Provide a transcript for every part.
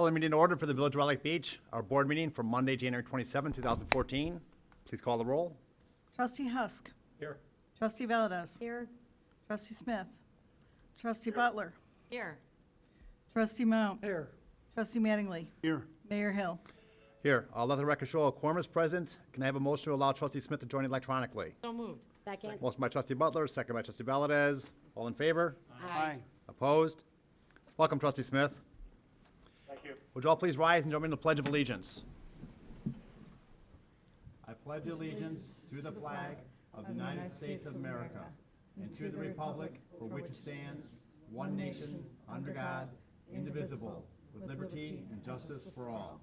Call the meeting to order for the Village of Round Lake Beach, our board meeting for Monday, January 27, 2014. Please call the roll. Trustee Husk. Here. Trustee Valdez. Here. Trustee Smith. Trustee Butler. Here. Trustee Mount. Here. Trustee Mattingly. Here. Mayor Hill. Here, I'll let the record show a quorum is present. Can I have a motion to allow Trustee Smith to join electronically? So moved. Second. Motion by Trustee Butler, second by Trustee Valdez. All in favor? Aye. Opposed? Welcome, Trustee Smith. Thank you. Would you all please rise and join me in the Pledge of Allegiance? I pledge allegiance to the flag of the United States of America and to the republic for which it stands, one nation, under God, indivisible, with liberty and justice for all.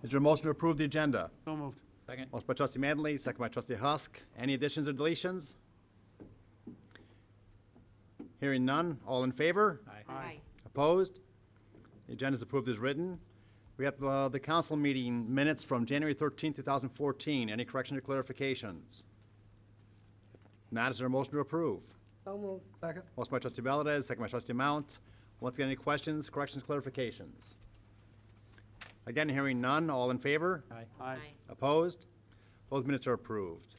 Is there a motion to approve the agenda? So moved. Second. Motion by Trustee Manley, second by Trustee Husk. Any additions or deletions? Hearing none, all in favor? Aye. Opposed? The agenda is approved as written. We have the council meeting minutes from January 13, 2014. Any corrections or clarifications? Not, is there a motion to approve? So moved. Second. Motion by Trustee Valdez, second by Trustee Mount. Once again, any questions, corrections, clarifications? Again, hearing none, all in favor? Aye. Opposed? Those minutes are approved.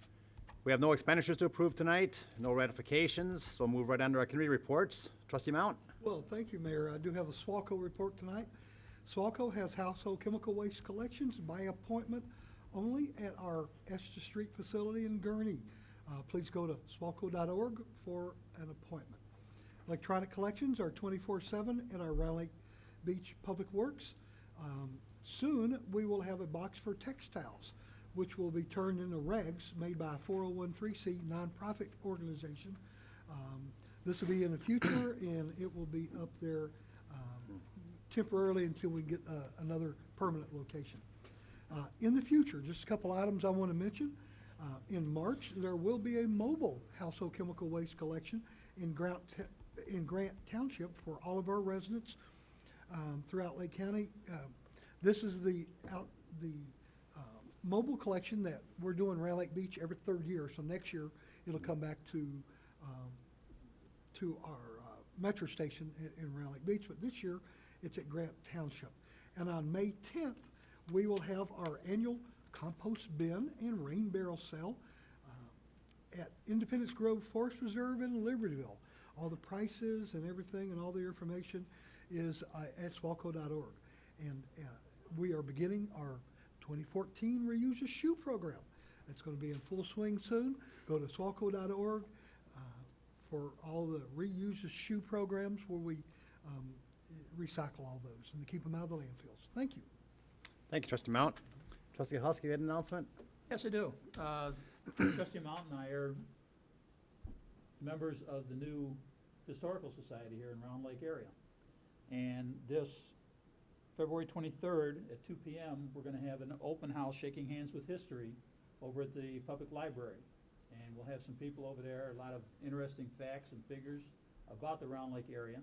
We have no expenditures to approve tonight, no ratifications, so we'll move right on to our committee reports. Trustee Mount? Well, thank you, Mayor. I do have a SWACO report tonight. SWACO has household chemical waste collections by appointment only at our Esther Street facility in Gurnee. Please go to swaco.org for an appointment. Electronic collections are 24/7 at our Round Lake Beach Public Works. Soon, we will have a box for textiles, which will be turned into rags made by a 401(c) nonprofit organization. This will be in the future, and it will be up there temporarily until we get another permanent location. In the future, just a couple items I want to mention. In March, there will be a mobile household chemical waste collection in Grant Township for all of our residents throughout Lake County. This is the mobile collection that we're doing around Lake Beach every third year. So next year, it'll come back to our metro station in Round Lake Beach. But this year, it's at Grant Township. And on May 10th, we will have our annual compost bin and rain barrel sale at Independence Grove Forest Reserve in Libertyville. All the prices and everything and all the information is at swaco.org. And we are beginning our 2014 Reuse a Shoe program. It's going to be in full swing soon. Go to swaco.org for all the Reuse a Shoe programs where we recycle all those and to keep them out of the landfills. Thank you. Thank you, Trustee Mount. Trustee Husk, you had an announcement? Yes, I do. Trustee Mount and I are members of the new Historical Society here in Round Lake area. And this February 23rd at 2 p.m., we're going to have an open house, Shaking Hands with History, over at the public library. And we'll have some people over there, a lot of interesting facts and figures about the Round Lake area.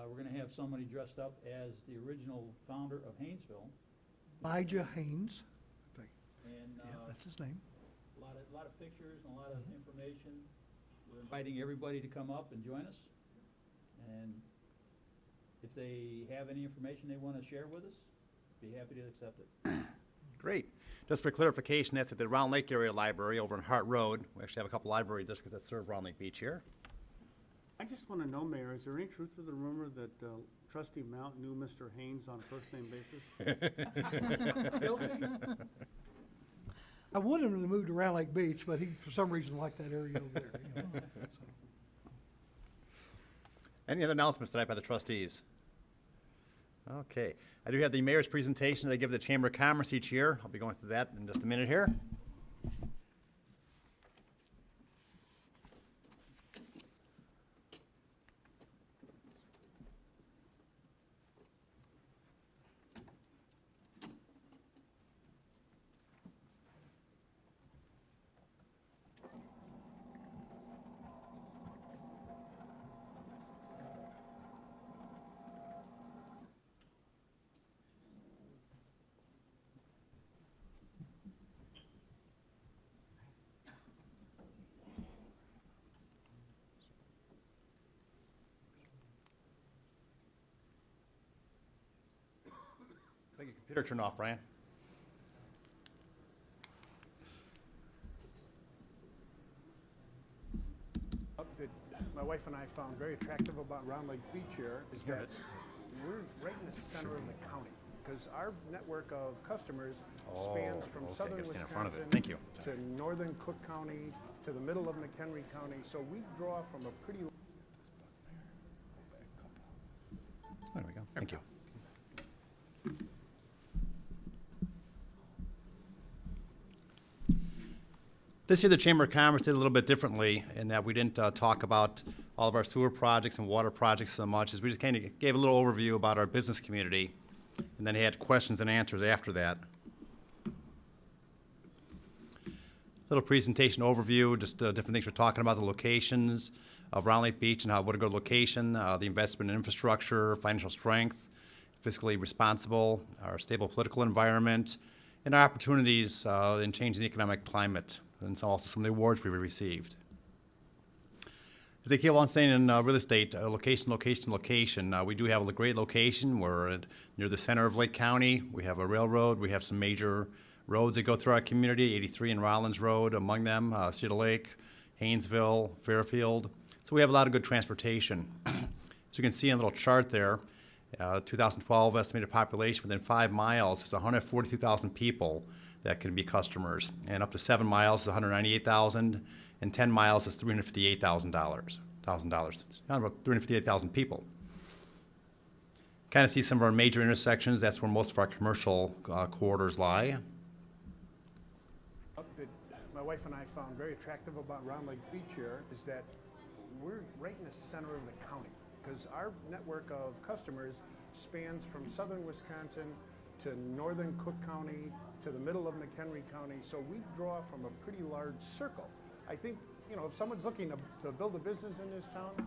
We're going to have somebody dressed up as the original founder of Haynesville. Elijah Haynes. And Yeah, that's his name. a lot of pictures and a lot of information. We're inviting everybody to come up and join us. And if they have any information they want to share with us, be happy to accept it. Great. Just for clarification, that's at the Round Lake Area Library over on Hart Road. We actually have a couple library districts that serve Round Lake Beach here. I just want to know, Mayor, is there any truth to the rumor that Trustee Mount knew Mr. Haynes on a first-name basis? Guilty? I wanted him to move to Round Lake Beach, but he, for some reason, liked that area over there. You know, so. Any other announcements tonight by the trustees? Okay. I do have the mayor's presentation that I give the Chamber of Commerce each year. I'll be going through that in just a minute here. think your computer turned off, Brian. That my wife and I found very attractive about Round Lake Beach here is that we're right in the center of the county, because our network of customers spans from okay, southern gotta stand in front of it. Wisconsin Thank you. to northern Cook County to the middle of McHenry County. So we draw from a pretty There we go. Thank you. This year, the Chamber of Commerce did a little bit differently in that we didn't talk about all of our sewer projects and water projects so much, as we just kind of gave a little overview about our business community, and then had questions and answers after that. Little presentation overview, just different things we're talking about, the locations of Round Lake Beach and how what a good location, the investment in infrastructure, financial strength, fiscally responsible, our stable political environment, and our opportunities in changing the economic climate, and also some of the awards we've received. As they keep on saying in real estate, location, location, location. We do have a great location. We're near the center of Lake County. We have a railroad. We have some major roads that go through our community, 83 and Rollins Road among them, Cedar Lake, Haynesville, Fairfield. So we have a lot of good transportation. As you can see in a little chart there, 2012 estimated population within 5 miles is 142,000 people that can be customers, and up to 7 miles is 198,000, and 10 miles is $358,000. About 358,000 people. Kind of see some of our major intersections. That's where most of our commercial corridors lie. that my wife and I found very attractive about Round Lake Beach here is that we're right in the center of the county, because our network of customers spans from southern Wisconsin to northern Cook County to the middle of McHenry County. So we draw from a pretty large circle. I think, you know, if someone's looking to build a business in this town,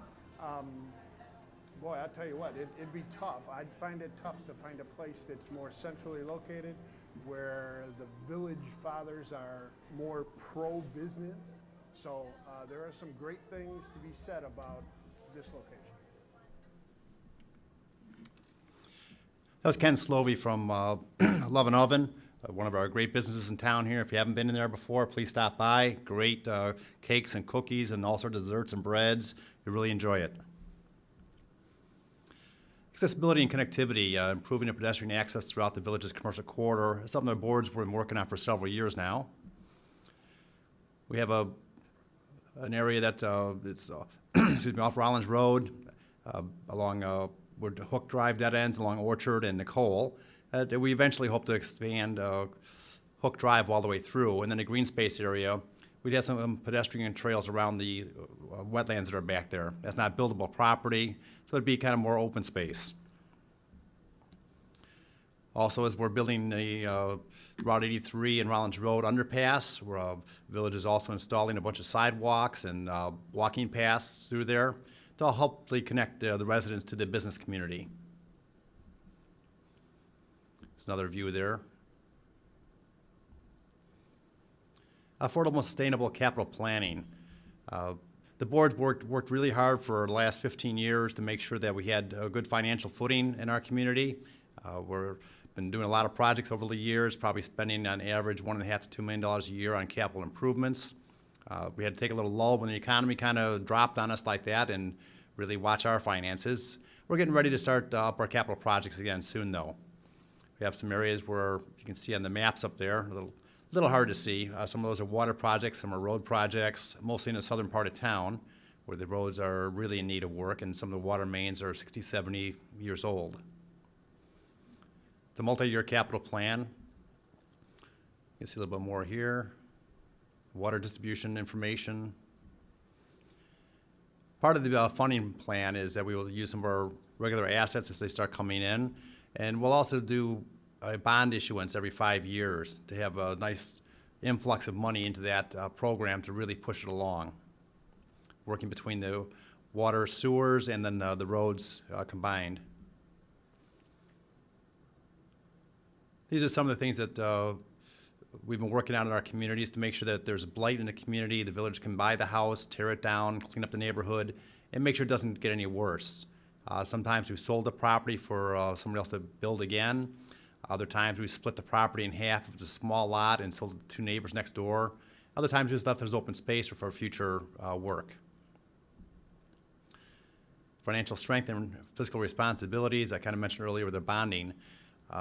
boy, I'll tell you what, it'd be tough. I'd find it tough to find a place that's more centrally located, where the village fathers are more pro-business. So there are some great things to be said about this location. That was Ken Slovey from Love and Oven, one of our great businesses in town here. If you haven't been in there before, please stop by. Great cakes and cookies and all sorts of desserts and breads. You'll really enjoy it. Accessibility and connectivity, improving the pedestrian access throughout the village's commercial corridor, is something the board's been working on for several years now. We have an area that is excuse me, off Rollins Road, along where the Hook Drive dead ends, along Orchard and Nicole. That we eventually hope to expand Hook Drive all the way through, and then the green space area. We'd have some pedestrian trails around the wetlands that are back there. That's not buildable property, so it'd be kind of more open space. Also, as we're building the Route 83 and Rollins Road underpass, where village is also installing a bunch of sidewalks and walking paths through there to hopefully connect the residents to the business community. There's another view there. Affordable, sustainable capital planning. The board worked really hard for the last 15 years to make sure that we had a good financial footing in our community. We've been doing a lot of projects over the years, probably spending on average $1.5 to $2 million a year on capital improvements. We had to take a little lull when the economy kind of dropped on us like that and really watch our finances. We're getting ready to start up our capital projects again soon, though. We have some areas where you can see on the maps up there, a little hard to see. Some of those are water projects, some are road projects, mostly in the southern part of town, where the roads are really in need of work, and some of the water mains are 60, 70 years old. It's a multi-year capital plan. You can see a little bit more here. Water distribution information. Part of the funding plan is that we will use some of our regular assets as they start coming in, and we'll also do a bond issuance every 5 years to have a nice influx of money into that program to really push it along, working between the water, sewers, and then the roads combined. These are some of the things that we've been working on in our communities to make sure that there's blight in the community, the village can buy the house, tear it down, clean up the neighborhood, and make sure it doesn't get any worse. Sometimes we've sold the property for somebody else to build again. Other times, we split the property in half. If it's a small lot and sold it to 2 neighbors next door. Other times, just left it as open space for future work. Financial strength and fiscal responsibilities, I kind of mentioned earlier with the bonding.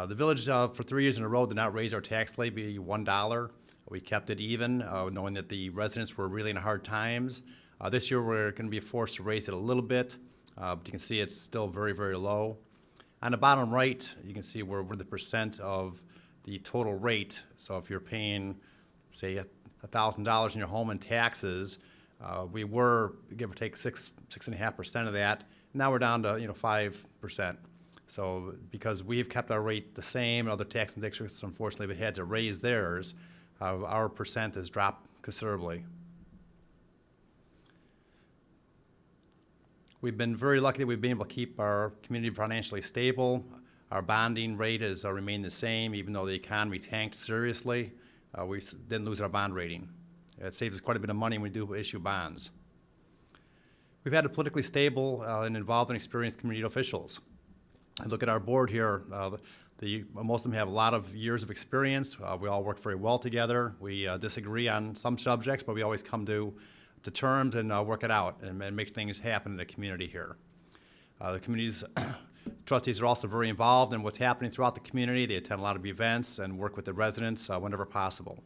The village, for 3 years in a row, did not raise our tax levy $1. We kept it even, knowing that the residents were really in hard times. This year, we're going to be forced to raise it a little bit, but you can see it's still very, very low. On the bottom right, you can see we're the percent of the total rate. So if you're paying, say, $1,000 in your home in taxes, we were, give or take, 6.5% of that. Now we're down to 5%. So because we've kept our rate the same, other tax and districts unfortunately have had to raise theirs, our percent has dropped considerably. We've been very lucky that we've been able to keep our community financially stable. Our bonding rate has remained the same, even though the economy tanked seriously. We didn't lose our bond rating. It saves us quite a bit of money when we do issue bonds. We've had a politically stable and involved and experienced community officials. And look at our board here. Most of them have a lot of years of experience. We all work very well together. We disagree on some subjects, but we always come to terms and work it out and make things happen in the community here. The community's trustees are also very involved in what's happening throughout the community. They attend a lot of events and work with the residents whenever possible.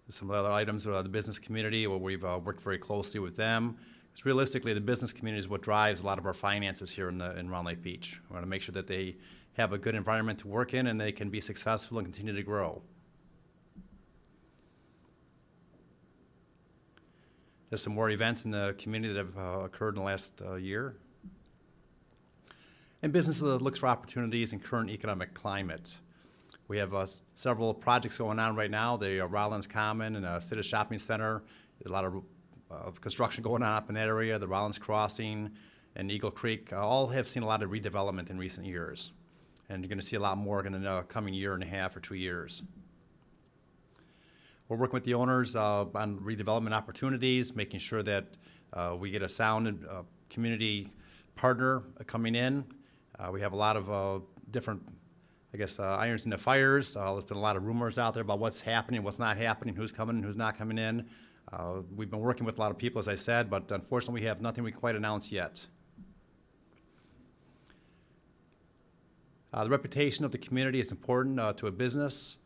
Some of the other items are the business community, where we've worked very closely with them. Because realistically, the business community is what drives a lot of our finances here in Round Lake Beach. We want to make sure that they have a good environment to work in and they can be successful and continue to grow. There's some more events in the community that have occurred in the last year. And business looks for opportunities in current economic climate. We have several projects going on right now. The Rollins Common and City Shopping Center. A lot of construction going on up in that area. The Rollins Crossing and Eagle Creek all have seen a lot of redevelopment in recent years. And you're going to see a lot more in the coming year and a half or 2 years. We're working with the owners on redevelopment opportunities, making sure that we get a sound community partner coming in. We have a lot of different, irons in the fires. There's been a lot of rumors out there about what's happening, what's not happening, who's coming and who's not coming in. We've been working with a lot of people, as I said, but unfortunately we have nothing we can quite announce yet. The reputation of the community is important to a business.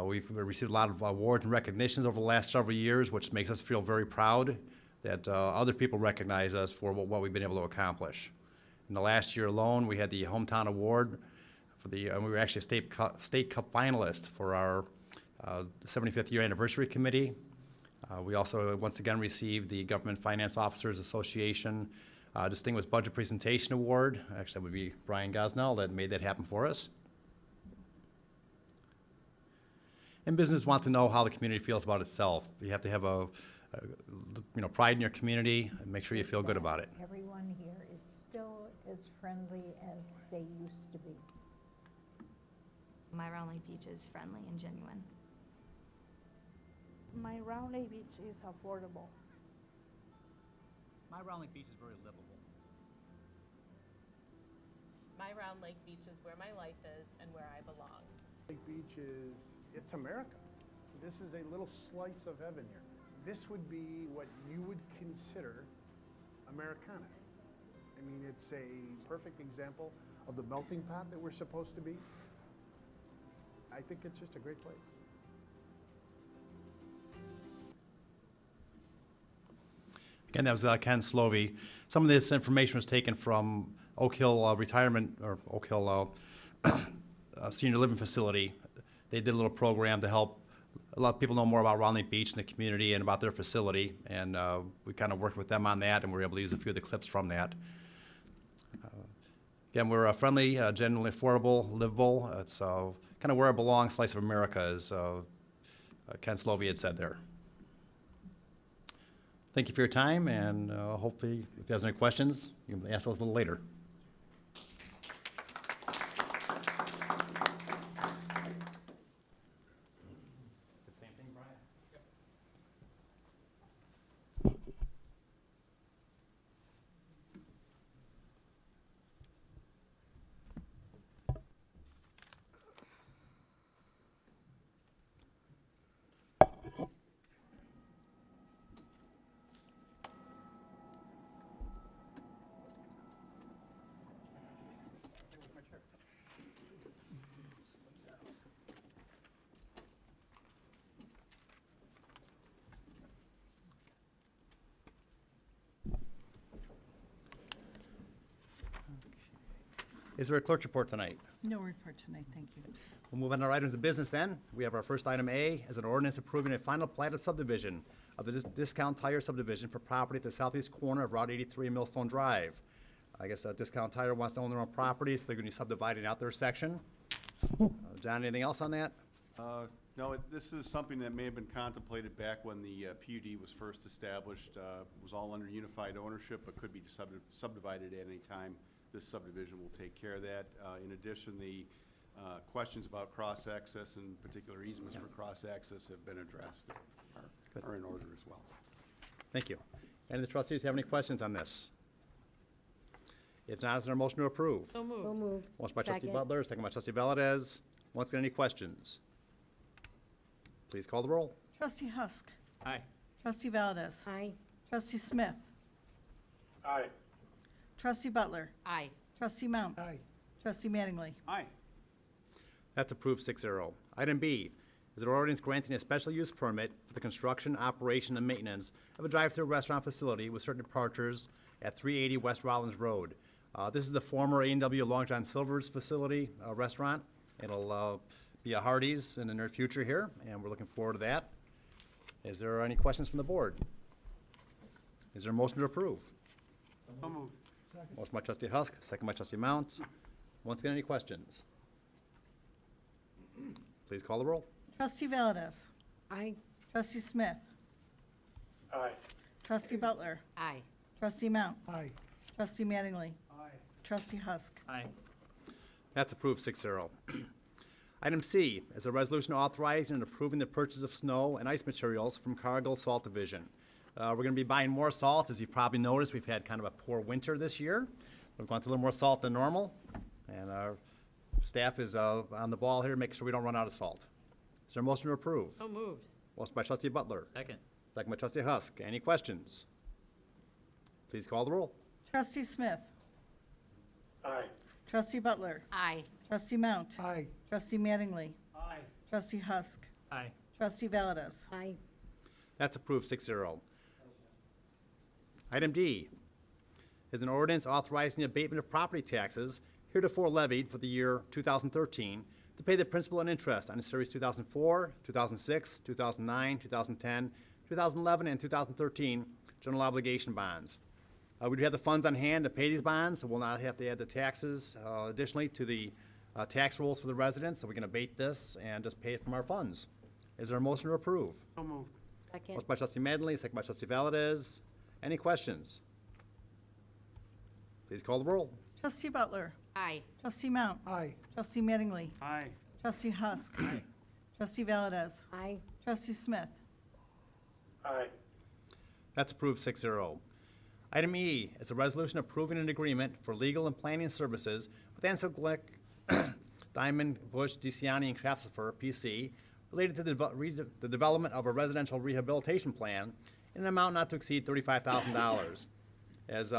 We've received a lot of awards and recognitions over the last several years, which makes us feel very proud that other people recognize us for what we've been able to accomplish. In the last year alone, we had the Hometown Award for we were actually a state cup finalist for our 75th year anniversary committee. We also once again received the Government Finance Officers Association Distinguished Budget Presentation Award. Actually, that would be Brian Gosnell that made that happen for us. And businesses want to know how the community feels about itself. You have to have pride in your community and make sure you feel good about it. Everyone here is still as friendly as they used to be. My Round Lake Beach is friendly and genuine. My Round Lake Beach is affordable. My Round Lake Beach is very livable. My Round Lake Beach is where my life is and where I belong. Lake Beach it's America. This is a little slice of heaven here. This would be what you would consider Americana. I mean, it's a perfect example of the melting pot that we're supposed to be. I think it's just a great place. Again, that was Ken Slovey. Some of this information was taken from Oak Hill Oak Hill Senior Living Facility. They did a little program to help a lot of people know more about Round Lake Beach and the community and about their facility, and we kind of worked with them on that, and we were able to use a few of the clips from that. Again, we're friendly, genuinely affordable, livable. It's kind of where I belong, slice of America, as Ken Slovey had said there. Thank you for your time, and hopefully, if you have any questions, you can ask those a little later. Is there a clerk's report tonight? No report tonight, thank you. We'll move on to our items of business then. We have our first item A as an ordinance approving a final plat of subdivision of the Discount Tire subdivision for property at the southeast corner of Route 83 and Millstone Drive. I guess Discount Tire wants to own their own property, so they're going to be subdividing out their section. John, anything else on that? No, this is something that may have been contemplated back when the PUD was first established. It was all under unified ownership, but could be subdivided at any time. This subdivision will take care of that. In addition, the questions about cross-access and particular easements for cross-access have been addressed, are in order as well. Thank you. Any of the trustees have any questions on this? If not, is there a motion to approve? So moved. Motion by trustee Butler, second by trustee Valdez. Once again, any questions? Please call the roll. Trustee Husk. Aye. Trustee Valdez. Aye. Trustee Smith. Aye. Trustee Butler. Aye. Trustee Mount. Aye. Trustee Mattingly. Aye. That's approved 6-0. Item B is an ordinance granting a special use permit for the construction, operation, and maintenance of a drive-through restaurant facility with certain departures at 380 West Rollins Road. This is the former A&W Long John Silver's facility, restaurant. It'll be a Hardee's in the near future here, and we're looking forward to that. Is there any questions from the board? Is there a motion to approve? So moved. Motion by trustee Husk, second by trustee Mount. Once again, any questions? Please call the roll. Trustee Valdez. Aye. Trustee Smith. Aye. Trustee Butler. Aye. Trustee Mount. Aye. Trustee Mattingly. Aye. Trustee Husk. Aye. That's approved 6-0. Item C is a resolution authorizing and approving the purchase of snow and ice materials from Cargill Salt Division. We're going to be buying more salt. As you've probably noticed, we've had kind of a poor winter this year. We've gone through a little more salt than normal, and our staff is on the ball here, making sure we don't run out of salt. Is there a motion to approve? So moved. Motion by trustee Butler, Second. second by trustee Husk. Any questions? Please call the roll. Trustee Smith. Aye. Trustee Butler. Aye. Trustee Mount. Aye. Trustee Mattingly. Aye. Trustee Husk. Aye. Trustee Valdez. Aye. That's approved 6-0. Item D is an ordinance authorizing the abatement of property taxes heretofore levied for the year 2013 to pay the principal and interest on the Series 2004, 2006, 2009, 2010, 2011, and 2013 general obligation bonds. We do have the funds on hand to pay these bonds, so we'll not have to add the taxes additionally to the tax rolls for the residents, so we can abate this and just pay it from our funds. Is there a motion to approve? So moved. Second. Motion by trustee Madley, second by trustee Valdez. Any questions? Please call the roll. Trustee Butler. Aye. Trustee Mount. Aye. Trustee Mattingly. Aye. Trustee Husk. Trustee Valdez. Aye. Trustee Smith. Aye. That's approved 6-0. Item E is a resolution approving an agreement for legal and planning services with Ansel Glick, Diamond, Bush, DeCiani, and Craftsfer, PC, related to the development of a residential rehabilitation plan in an amount not to exceed $35,000. As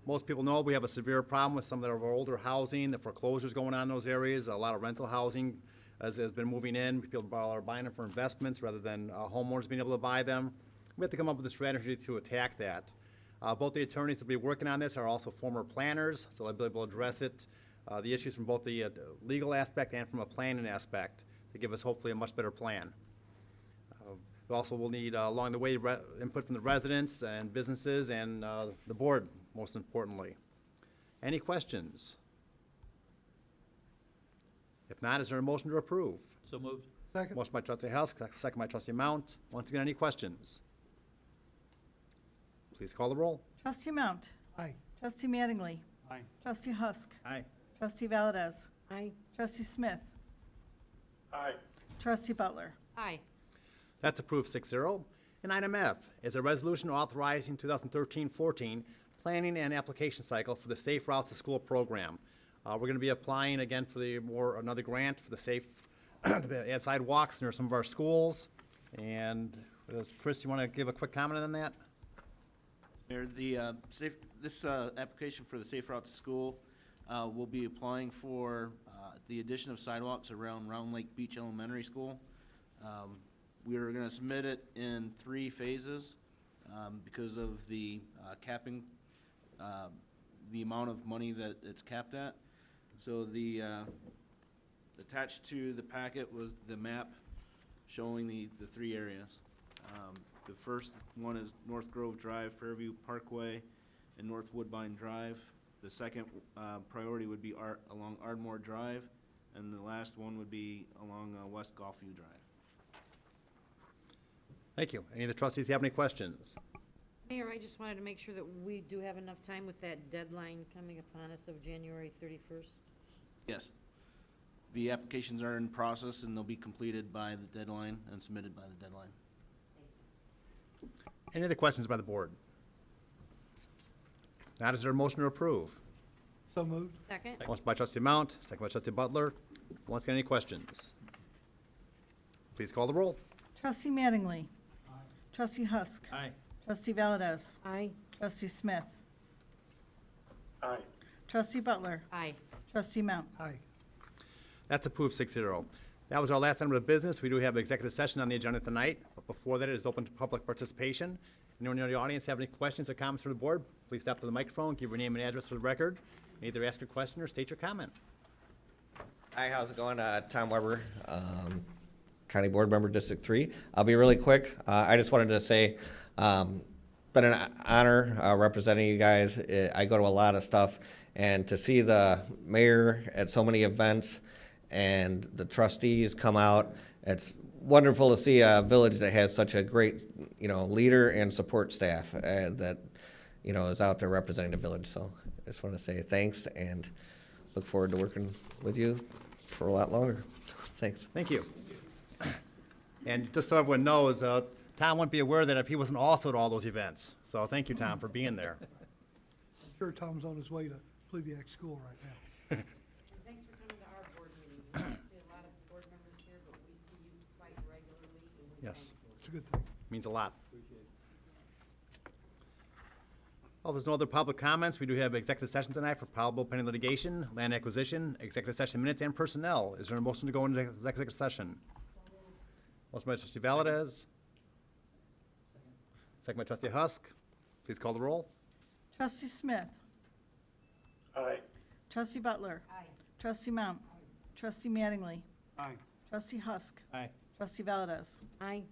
most people know, we have a severe problem with some of our older housing, the foreclosures going on in those areas. A lot of rental housing has been moving in. People are buying them for investments rather than homeowners being able to buy them. We have to come up with a strategy to attack that. Both the attorneys that will be working on this are also former planners, so they'll be able to address it, the issues from both the legal aspect and from a planning aspect to give us hopefully a much better plan. We also will need, along the way, input from the residents and businesses and the board, most importantly. Any questions? If not, is there a motion to approve? So moved. Second. Motion by trustee Husk, second by trustee Mount. Once again, any questions? Please call the roll. Trustee Mount. Aye. Trustee Mattingly. Aye. Trustee Husk. Aye. Trustee Valdez. Aye. Trustee Smith. Aye. Trustee Butler. Aye. That's approved 6-0. And item F is a resolution authorizing 2013-14 planning and application cycle for the Safe Routes to School program. We're going to be applying again for another grant for the safe add sidewalks near some of our schools. And Chris, you want to give a quick comment on that? Mayor, this application for the Safe Route to School will be applying for the addition of sidewalks around Round Lake Beach Elementary School. We're going to submit it in 3 phases because of the capping, the amount of money that it's capped at. So the, attached to the packet was the map showing the three areas. The first one is North Grove Drive, Fairview Parkway, and North Woodbine Drive. The second priority would be along Ardmore Drive, and the last one would be along West Golfview Drive. Thank you. Any of the trustees have any questions? Mayor, I just wanted to make sure that we do have enough time with that deadline coming upon us of January 31st. Yes. The applications are in process, and they'll be completed by the deadline and submitted by the deadline. Any other questions by the board? Not, is there a motion to approve? So moved. Second? Motion by trustee Mount, second by trustee Butler. Once again, any questions? Please call the roll. Trustee Mattingly. Trustee Husk. Aye. Trustee Valdez. Aye. Trustee Smith. Aye. Trustee Butler. Aye. Trustee Mount. Aye. That's approved 6-0. That was our last item of business. We do have an executive session on the agenda tonight, but before that, it is open to public participation. Anyone in the audience have any questions or comments for the board, please step to the microphone, give your name and address for the record, and either ask your question or state your comment. Hi, how's it going? Tom Weber, County Board Member, District 3. I'll be really quick. I just wanted to say, been an honor representing you guys. I go to a lot of stuff, and to see the mayor at so many events and the trustees come out, it's wonderful to see a village that has such a great, leader and support staff that, is out there representing the village. So I just want to say thanks and look forward to working with you for a lot longer. Thanks. Thank you. And just so everyone knows, Tom wouldn't be aware that if he wasn't also at all those events. So thank you, Tom, for being there. I'm sure Tom's on his way to Fleviac School right now. Thanks for coming to our board meetings. We don't see a lot of board members here, but we see you quite regularly, and we Yes, thank you. It's a good thing. means a lot. Well, there's no other public comments. We do have executive session tonight for probable pending litigation, land acquisition, executive session minutes, and personnel. Is there a motion to go into executive session? Motion by trustee Valdez. Second by trustee Husk. Please call the roll. Trustee Smith. Aye. Trustee Butler. Aye. Trustee Mount. Trustee Mattingly. Aye. Trustee Husk. Aye. Trustee Valdez. Aye.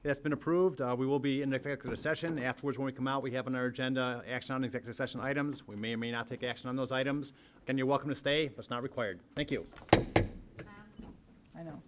That's been approved. We will be in executive session. Afterwards, when we come out, we have on our agenda action on executive session items. We may or may not take action on those items. Again, you're welcome to stay, but it's not required. Thank you. I know.